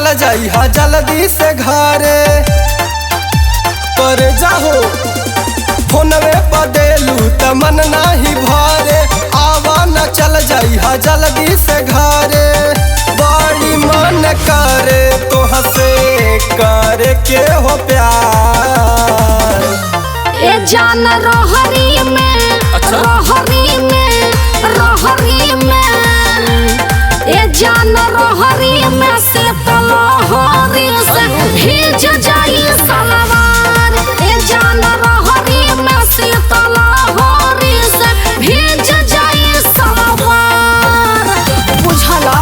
चल जाई हा जल्दी से घरे कर जाहो फोनवे बदेलू त मन नाही भरे आवा न चल जाई हा जल्दी से घरे बड़ी मन करे तो हसे करे के हो प्यार ए जान रोहरी में रोहरी में रोहरी में ए जान रोहरी में से तलहरी से भीज जाई सलवार ए जान रोहरी में से तलहरी से भीज जाई सलवार बुझला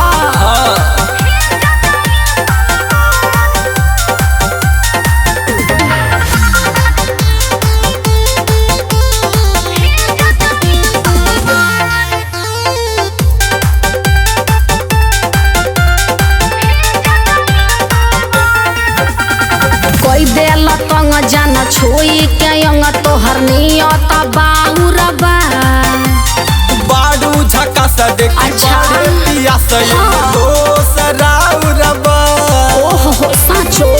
जान छोई के अंग तोहर नियत बाउरबा बाडू झका सा देख पिया सय दोसरा उरबा ओहो साचो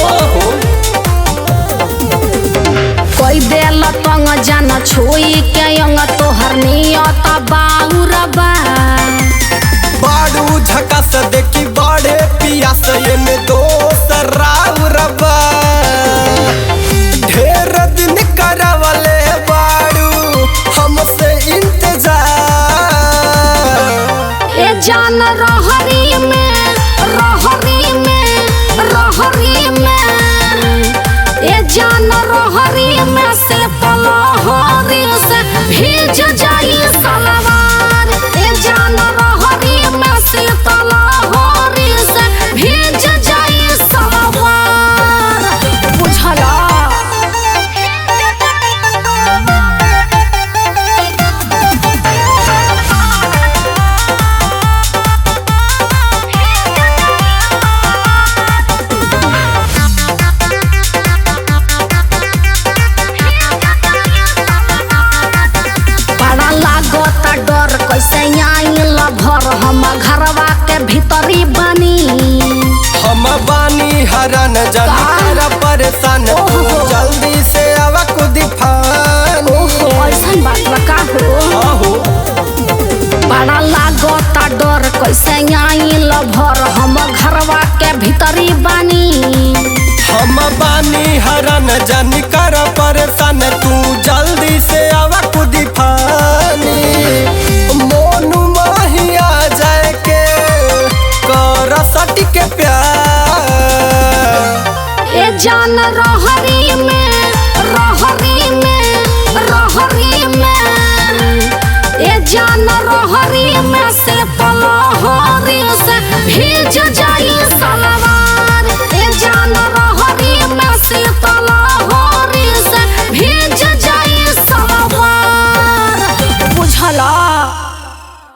कोई देल तंग जान छोई के अंग तोहर नियत बाउरबा बाडू झका सा देखी बड़े पिया सय में दोसरा उरबा ढेर दिन करवले बाड़ू हमसे इंतजार ए जान रोहरी में रोहरी में रोहरी में ए जान रोहरी में से तलहरी से भीज जाई सलवार ए जान रोहरी में से तलहरी से भीज जाई सलवार बुझला डर कैसे आइल भर हम घरवा के भीतरी बनी हम बानी हरन जन परेशान जल्दी से आवा कुदी फान ऐसन बात बका हो बड़ा लागता डर कैसे आइल भर हम घरवा के भीतरी बनी हम बानी हरन जन कर परेशान तू जल्दी से आवा कुदी फानी मोनू माहिया जाए के कर सटी के प्यार ए जान रोहरी में रोहरी में रोहरी में ए जान रोहरी में से तलहरी से भीज जा